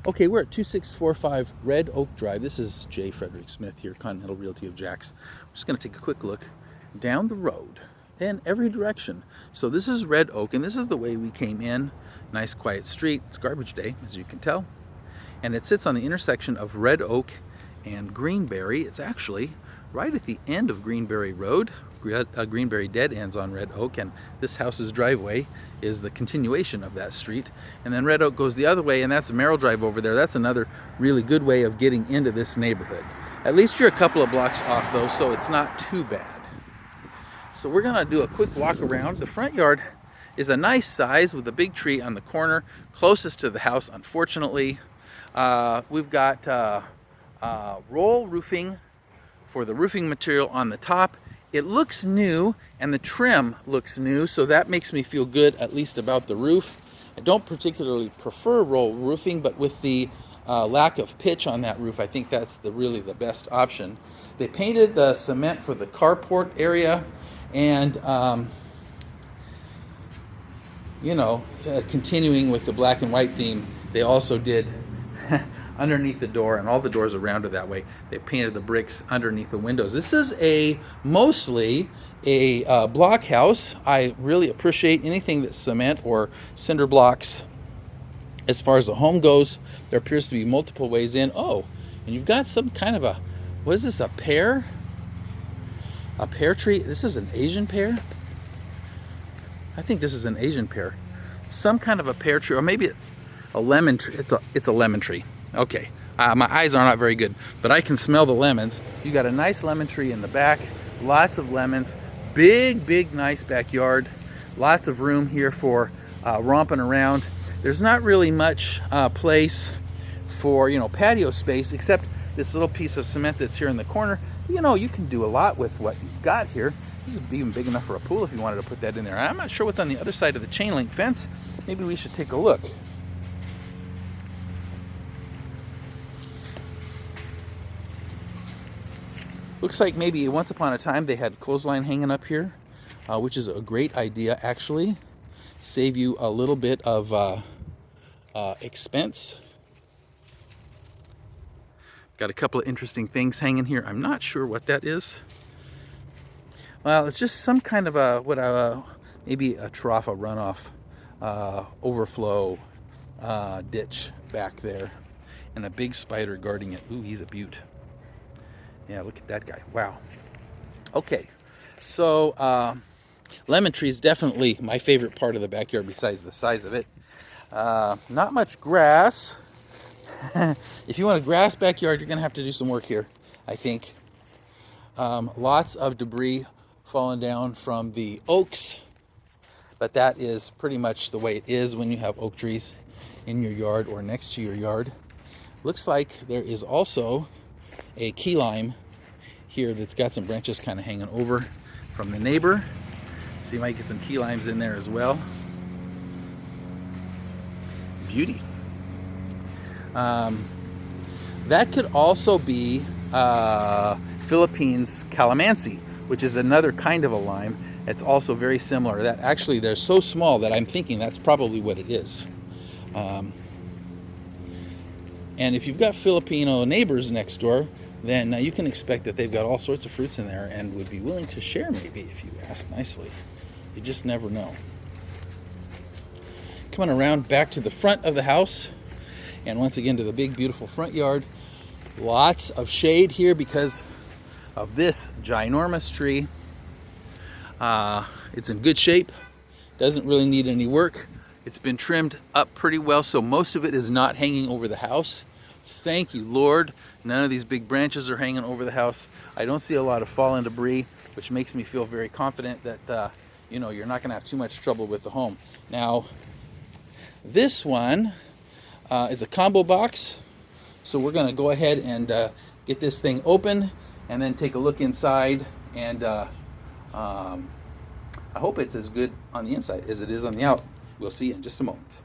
Okay, we're at 2645 Red Oak Drive. This is J. Frederick Smith here, Continental Realty of Jax. I'm just going to take a quick look down the road in every direction. So this is Red Oak, and this is the way we came in. Nice quiet street. It's garbage day, as you can tell. And it sits on the intersection of Red Oak and Greenberry. It's actually right at the end of Greenberry Road. Greenberry dead ends on Red Oak, and this house's driveway is the continuation of that street. And then Red Oak goes the other way, and that's Merrill Drive over there. That's another really good way of getting into this neighborhood. At least you're a couple of blocks off though, so it's not too bad. So we're gonna do a quick walk around. The front yard is a nice size with a big tree on the corner closest to the house, unfortunately. We've got roll roofing for the roofing material on the top. It looks new, and the trim looks new, so that makes me feel good, at least about the roof. I don't particularly prefer roll roofing, but with the lack of pitch on that roof, I think that's really the best option. They painted the cement for the carport area, and continuing with the black and white theme, they also did underneath the door, and all the doors around it that way, they painted the bricks underneath the windows. This is mostly a block house. I really appreciate anything that's cement or cinder blocks. As far as the home goes, there appears to be multiple ways in. Oh, and you've got some kind of what is this, a pear? A pear tree? This is an Asian pear? I think this is an Asian pear. Some kind of a pear tree, or maybe it's a lemon tree. It's a lemon tree. Okay, my eyes are not very good, but I can smell the lemons. You got a nice lemon tree in the back, lots of lemons, big, nice backyard, lots of room here for romping around. There's not really much place for, patio space, except this little piece of cement that's here in the corner. You can do a lot with what you've got here. This is even big enough for a pool if you wanted to put that in there. I'm not sure what's on the other side of the chain link fence. Maybe we should take a look. Looks like maybe once upon a time they had clothesline hanging up here, which is a great idea actually. Save you a little bit of expense. Got a couple of interesting things hanging here. I'm not sure what that is. Well, it's just some kind of maybe a trough, a runoff, overflow ditch back there, and a big spider guarding it. Ooh, he's a beaut. Yeah, look at that guy. Wow. Okay, so lemon tree is definitely my favorite part of the backyard besides the size of it. Not much grass. If you want a grass backyard, you're going to have to do some work here, I think. Lots of debris falling down from the oaks, but that is pretty much the way it is when you have oak trees in your yard or next to your yard. Looks like there is also a key lime here that's got some branches kind of hanging over from the neighbor, so you might get some key limes in there as well. Beauty. That could also be Philippines calamansi, which is another kind of a lime. It's also very similar. That actually, they're so small that I'm thinking that's probably what it is. And if you've got Filipino neighbors next door, then you can expect that they've got all sorts of fruits in there and would be willing to share, maybe, if you ask nicely. You just never know. Coming around back to the front of the house, and once again to the big, beautiful front yard. Lots of shade here because of this ginormous tree. It's in good shape, doesn't really need any work. It's been trimmed up pretty well, so most of it is not hanging over the house. Thank you, Lord. None of these big branches are hanging over the house. I don't see a lot of fallen debris, which makes me feel very confident that you're not going to have too much trouble with the home. Now, this one is a combo box, so we're going to go ahead and get this thing open and then take a look inside, and I hope it's as good on the inside as it is on the out. We'll see in just a moment.